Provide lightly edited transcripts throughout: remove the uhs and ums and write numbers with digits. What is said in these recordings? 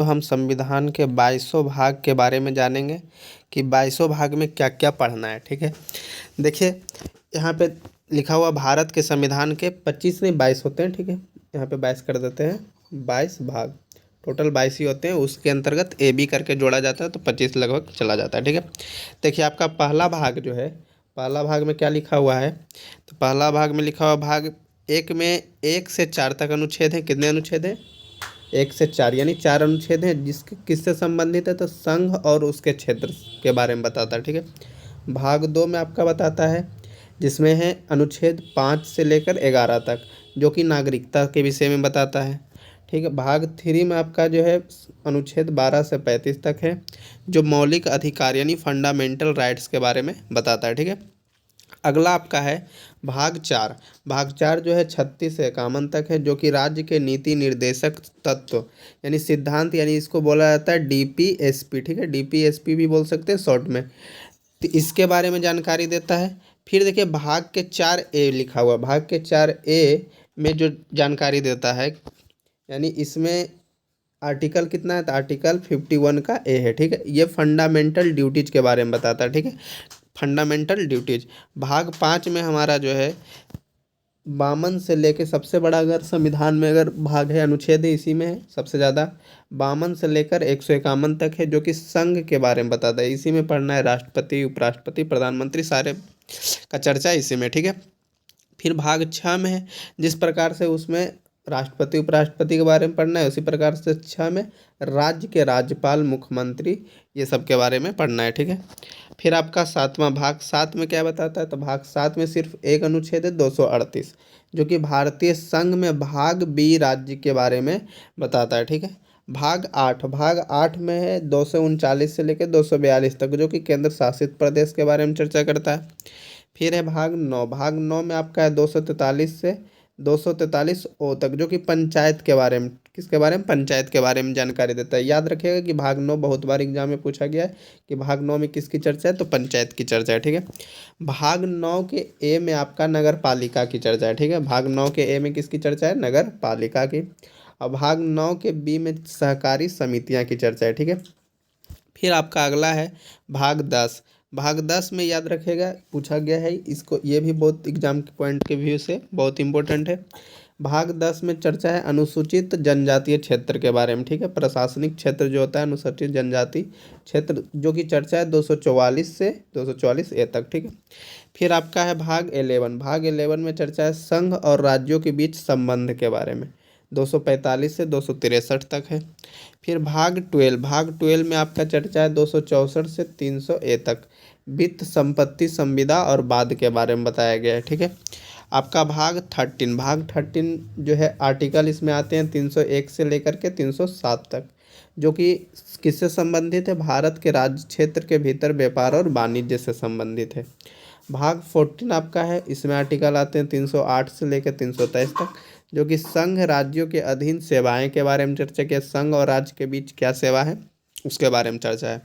तो हम संविधान के 22वें भाग के बारे में जानेंगे कि 22वें भाग में क्या क्या पढ़ना है। ठीक है, देखिए यहाँ पे लिखा हुआ भारत के संविधान के 25 नहीं 22 होते हैं। ठीक है, यहाँ पे 22 कर देते हैं, 22 भाग, टोटल 22 ही होते हैं। उसके अंतर्गत ए बी करके जोड़ा जाता है तो 25 लगभग चला जाता है। ठीक है, देखिए आपका पहला भाग जो है, पहला भाग में क्या लिखा हुआ है, तो पहला भाग में लिखा हुआ भाग एक में 1 से 4 तक अनुच्छेद हैं। कितने अनुच्छेद हैं? 1 से 4, यानी 4 अनुच्छेद हैं। जिसके किससे संबंधित है, तो संघ और उसके क्षेत्र के बारे में बताता है। ठीक है, भाग 2 में आपका बताता है, जिसमें है अनुच्छेद 5 से लेकर 11 तक, जो कि नागरिकता के विषय में बताता है। ठीक है, भाग 3 में आपका जो है अनुच्छेद 12 से 35 तक है, जो मौलिक अधिकार यानी फंडामेंटल राइट्स के बारे में बताता है। ठीक है, अगला आपका है भाग 4। भाग 4 जो है 36 से 51 तक है, जो कि राज्य के नीति निर्देशक तत्व यानी सिद्धांत, यानी इसको बोला जाता है डीपीएसपी। ठीक है, डीपीएसपी भी बोल सकते हैं शॉर्ट में, तो इसके बारे में जानकारी देता है। फिर देखिए भाग के 4 ए लिखा हुआ, भाग के 4 ए में जो जानकारी देता है, यानी इसमें आर्टिकल कितना है, तो आर्टिकल 51 का ए है। ठीक है, ये फंडामेंटल ड्यूटीज के बारे में बताता है। ठीक है, फंडामेंटल ड्यूटीज। भाग 5 में हमारा जो है 52 से लेके सबसे बड़ा, अगर संविधान में अगर भाग है, अनुच्छेद है, इसी में है सबसे ज़्यादा, 52 से लेकर 151 तक है, जो कि संघ के बारे में बताता है। इसी में पढ़ना है, राष्ट्रपति, उपराष्ट्रपति, प्रधानमंत्री, सारे का चर्चा इसी में। ठीक है, फिर भाग 6 में है, जिस प्रकार से उसमें राष्ट्रपति उपराष्ट्रपति के बारे में पढ़ना है, उसी प्रकार से 6 में राज्य के राज्यपाल, मुख्यमंत्री, ये सब के बारे में पढ़ना है। ठीक है, फिर आपका 7वां भाग, 7 में क्या बताता है, तो भाग 7 में सिर्फ एक अनुच्छेद है, 238, जो कि भारतीय संघ में भाग बी राज्य के बारे में बताता है। ठीक है, भाग 8, भाग 8 में है 239 से लेकर 242 तक, जो कि केंद्र शासित प्रदेश के बारे में चर्चा करता है। फिर है भाग 9, भाग 9 में आपका है 243 से 243 ओ तक, जो कि पंचायत के बारे में, किसके बारे में, पंचायत के बारे में जानकारी देता है। याद रखिएगा कि भाग 9 बहुत बार एग्जाम में पूछा गया है कि भाग 9 में किसकी चर्चा है, तो पंचायत की चर्चा है। ठीक है, भाग 9 के ए में आपका नगर पालिका की चर्चा है। ठीक है, भाग 9 के ए में किसकी चर्चा है, नगर पालिका की। और भाग 9 के बी में सहकारी समितियां की चर्चा है। ठीक है, फिर आपका अगला है भाग 10। भाग 10 में याद रखिएगा पूछा गया है इसको, ये भी बहुत एग्जाम के पॉइंट के व्यू से बहुत इंपॉर्टेंट है। भाग 10 में चर्चा है अनुसूचित जनजातीय क्षेत्र के बारे में। ठीक है, प्रशासनिक क्षेत्र जो होता है अनुसूचित जनजाति क्षेत्र, जो कि चर्चा है 244 से 244 ए तक। ठीक है, फिर आपका है भाग 11। भाग 11 में चर्चा है संघ और राज्यों के बीच संबंध के बारे में, 245 से 263 तक है। फिर भाग 12, भाग 12 में आपका चर्चा है 264 से 300 ए तक, वित्त, संपत्ति, संविदा और बाद के बारे में बताया गया है। ठीक है, आपका भाग 13, भाग 13 जो है आर्टिकल इसमें आते हैं 301 से लेकर के 307 तक, जो कि किससे संबंधित है, भारत के राज्य क्षेत्र के भीतर व्यापार और वाणिज्य से संबंधित है। भाग 14 आपका है, इसमें आर्टिकल आते हैं 308 से लेकर 323 तक, जो कि संघ राज्यों के अधीन सेवाएं के बारे में चर्चा किया, संघ और राज्य के बीच क्या सेवा है उसके बारे में चर्चा है।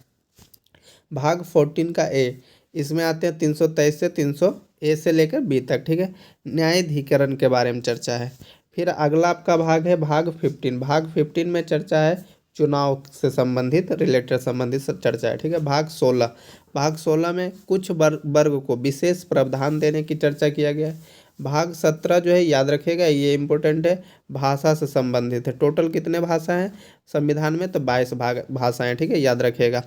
भाग 14 का ए, इसमें आते हैं 323 से 300 ए से लेकर बी तक। ठीक है, न्यायाधिकरण के बारे में चर्चा है। फिर अगला आपका भाग है भाग 15। भाग 15 में चर्चा है चुनाव से संबंधित, रिलेटेड संबंधित चर्चा है। ठीक है, भाग 16, भाग 16 में कुछ वर्ग को विशेष प्रावधान देने की चर्चा किया गया है। भाग 17 जो है याद रखिएगा, ये इंपॉर्टेंट है, भाषा से संबंधित है। टोटल कितने भाषा हैं संविधान में, तो 22 भाषाएं। ठीक है, याद रखिएगा,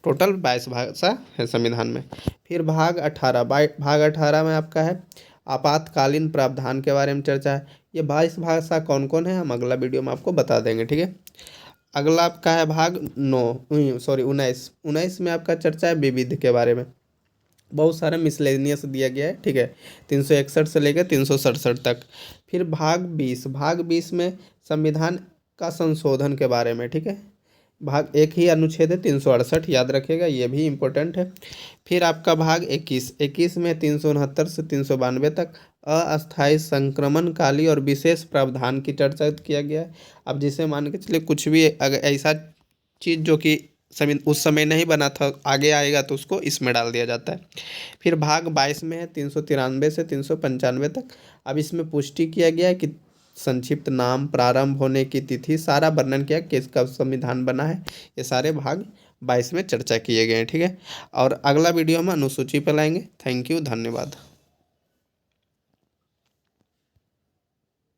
टोटल 22 भाषा है संविधान में। फिर भाग 18, भाग 18 में आपका है आपातकालीन प्रावधान के बारे में चर्चा है। ये 22 भाषा कौन कौन है, हम अगला वीडियो में आपको बता देंगे। ठीक है, अगला आपका है भाग 19, 19 में आपका चर्चा है विविध के बारे में, बहुत सारा मिसलेनियस दिया गया है। ठीक है, 361 से लेकर 367 तक। फिर भाग 20, भाग 20 में संविधान का संशोधन के बारे में। ठीक है, भाग एक ही अनुच्छेद है 368, याद रखिएगा, ये भी इम्पोर्टेंट है। फिर आपका भाग 21, 21 में 369 से 392 तक अस्थायी संक्रमणकाली और विशेष प्रावधान की चर्चा किया गया है। अब जिसे मान के चलिए कुछ भी अगर ऐसा चीज़ जो कि उस समय नहीं बना था आगे आएगा तो उसको इसमें डाल दिया जाता है। फिर भाग 22 में है 393 से 395 तक। अब इसमें पुष्टि किया गया है कि संक्षिप्त नाम, प्रारंभ होने की तिथि, सारा वर्णन किया किस कब संविधान बना है। ये सारे भाग 22 में चर्चा किए गए हैं, ठीक है। और अगला वीडियो हम अनुसूची पर लाएंगे। थैंक यू, धन्यवाद।